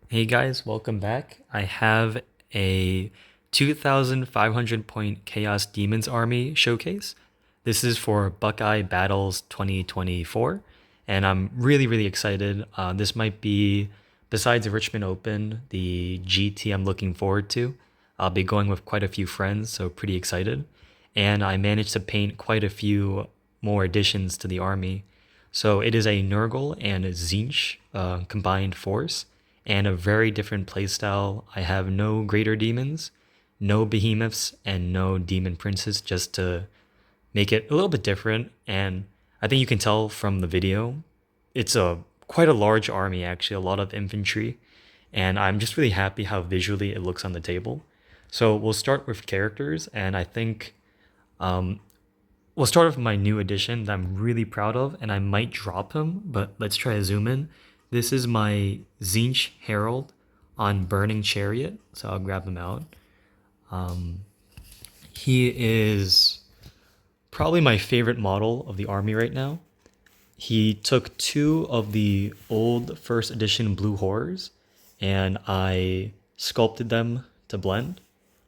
Hey guys, welcome back. I have a 2,500 point Chaos Demons Army showcase. This is for Buckeye Battles 2024, and I'm really excited. This might be, besides the Richmond Open, the GT I'm looking forward to. I'll be going with quite a few friends, so pretty excited. And I managed to paint quite a few more additions to the army. So it is a Nurgle and a Tzeentch combined force and a very different playstyle. I have no greater demons, no behemoths, and no demon princes just to make it a little bit different. And I think you can tell from the video, it's a quite a large army actually, a lot of infantry, and I'm just really happy how visually it looks on the table. So we'll start with characters, and I think um, we'll start with my new addition that I'm really proud of, and I might drop him, but let's try to zoom in. This is my Tzeentch Herald on Burning Chariot, so I'll grab him out. Um, he is probably my favorite model of the army right now. He took two of the old first edition Blue Horrors, and I sculpted them to blend.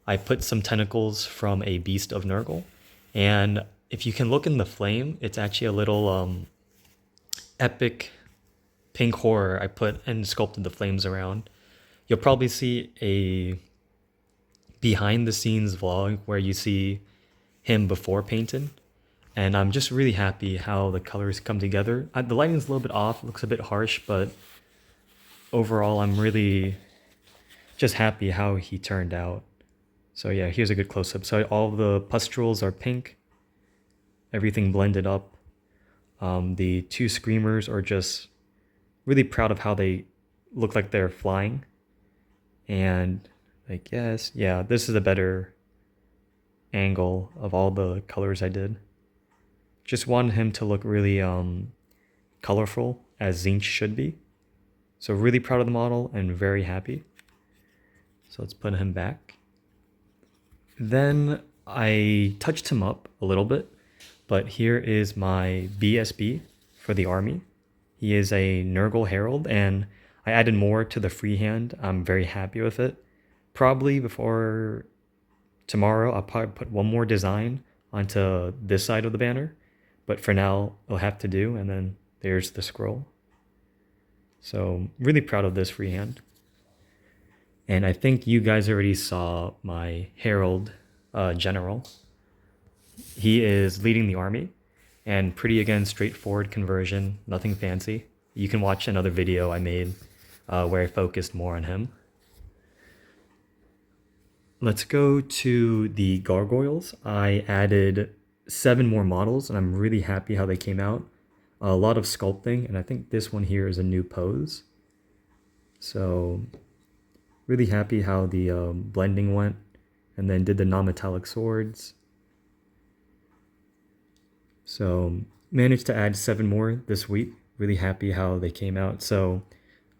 I put some tentacles from a Beast of Nurgle, and if you can look in the flame, it's actually a little epic pink horror I put and sculpted the flames around. You'll probably see a behind the scenes vlog where you see him before painting. And I'm just really happy how the colors come together. The lighting's a little bit off, looks a bit harsh, but overall I'm really just happy how he turned out. So yeah, here's a good close-up. So all the pustules are pink, everything blended up. The two screamers are just really proud of how they look like they're flying. And I guess, yeah, this is a better angle of all the colors I did. Just wanted him to look really colorful, as Tzeentch should be. So really proud of the model and very happy. So let's put him back. Then I touched him up a little bit, but here is my BSB for the army. He is a Nurgle Herald, and I added more to the freehand. I'm very happy with it. Probably before tomorrow, I'll probably put one more design onto this side of the banner, but for now, it'll have to do, and then there's the scroll. So really proud of this freehand. And I think you guys already saw my Herald General. He is leading the army, and pretty, again, straightforward conversion, nothing fancy. You can watch another video I made where I focused more on him. Let's go to the Gargoyles. I added 7 more models, and I'm really happy how they came out. A lot of sculpting, and I think this one here is a new pose. So really happy how the blending went, and then did the non-metallic swords. So managed to add 7 more this week. Really happy how they came out. So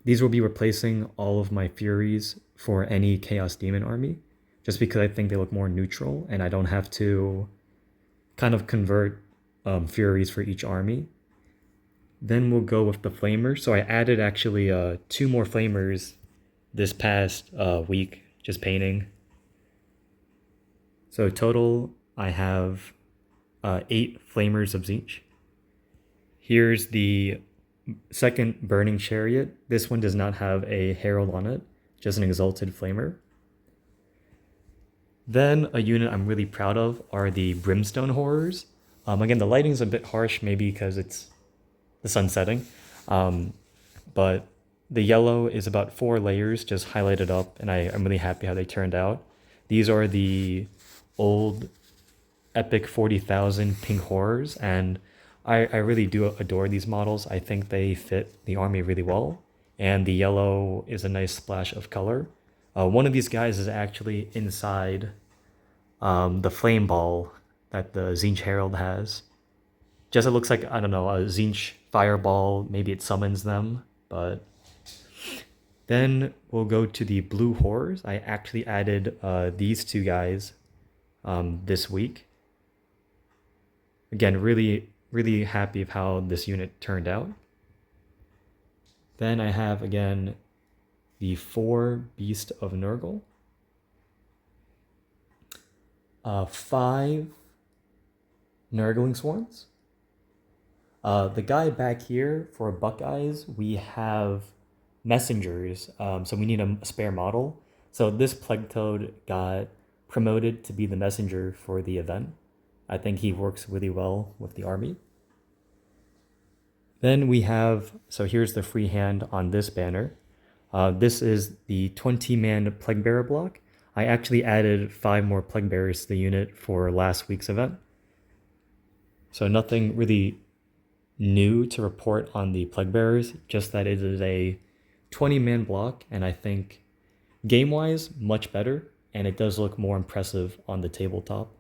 these will be replacing all of my Furies for any Chaos Demon army, just because I think they look more neutral and I don't have to kind of convert Furies for each army. Then we'll go with the Flamers. So I added actually 2 more Flamers this past week, just painting. So total, I have 8 Flamers of Tzeentch. Here's the second Burning Chariot. This one does not have a herald on it, just an Exalted Flamer. Then a unit I'm really proud of are the Brimstone Horrors. Again, the lighting's a bit harsh, maybe because it's the sun setting, but the yellow is about 4 layers just highlighted up, and I'm really happy how they turned out. These are the old Epic 40,000 pink horrors, and I really do adore these models. I think they fit the army really well, and the yellow is a nice splash of color. One of these guys is actually inside the flame ball that the Tzeentch Herald has. Just it looks like, I don't know, a Tzeentch fireball, maybe it summons them, but then we'll go to the blue horrors. I actually added these 2 guys this week. Again, really happy of how this unit turned out. Then I have, again, the 4 Beast of Nurgle, 5 Nurgling Swarms. The guy back here for Buckeyes, we have messengers, so we need a spare model. So this Plague Toad got promoted to be the messenger for the event. I think he works really well with the army. Then we have, so here's the free hand on this banner. This is the 20-man Plague Bearer block. I actually added 5 more Plague Bearers to the unit for last week's event. So nothing really new to report on the Plague Bearers, just that it is a 20-man block, and I think game-wise, much better, and it does look more impressive on the tabletop.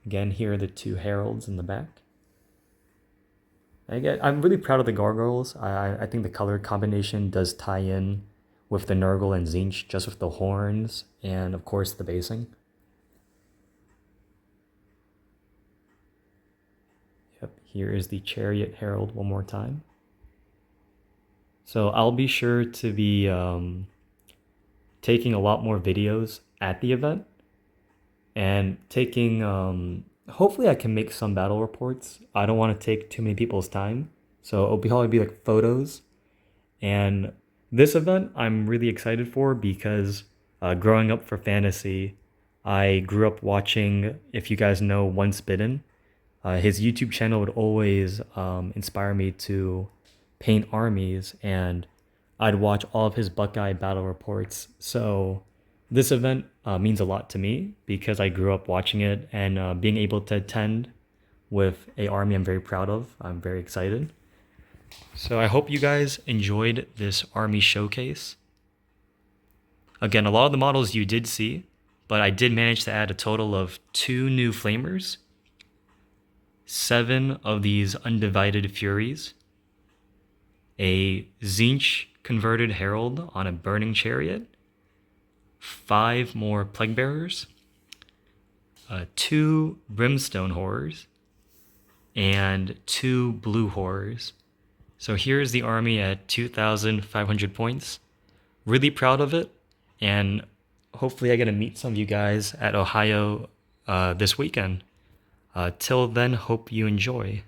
Again, here are the 2 heralds in the back. Again, I'm really proud of the Gargoyles. I think the color combination does tie in with the Nurgle and Tzeentch, just with the horns and, of course, the basing. Yep, here is the Chariot Herald one more time. So I'll be sure to be taking a lot more videos at the event and taking, hopefully I can make some battle reports. I don't want to take too many people's time, so it'll probably be like photos. And this event I'm really excited for because growing up for fantasy, I grew up watching, if you guys know Once Bitten, his YouTube channel would always inspire me to paint armies, and I'd watch all of his Buckeye battle reports. So this event means a lot to me because I grew up watching it, and being able to attend with a army I'm very proud of. I'm very excited. So I hope you guys enjoyed this army showcase. Again, a lot of the models you did see, but I did manage to add a total of 2 new Flamers, 7 of these Undivided Furies, a Tzeentch converted Herald on a Burning Chariot, 5 more Plague Bearers, 2 Brimstone Horrors, and 2 Blue Horrors. So here's the army at 2,500 points. Really proud of it, and hopefully I get to meet some of you guys at Ohio this weekend. Till then, hope you enjoy.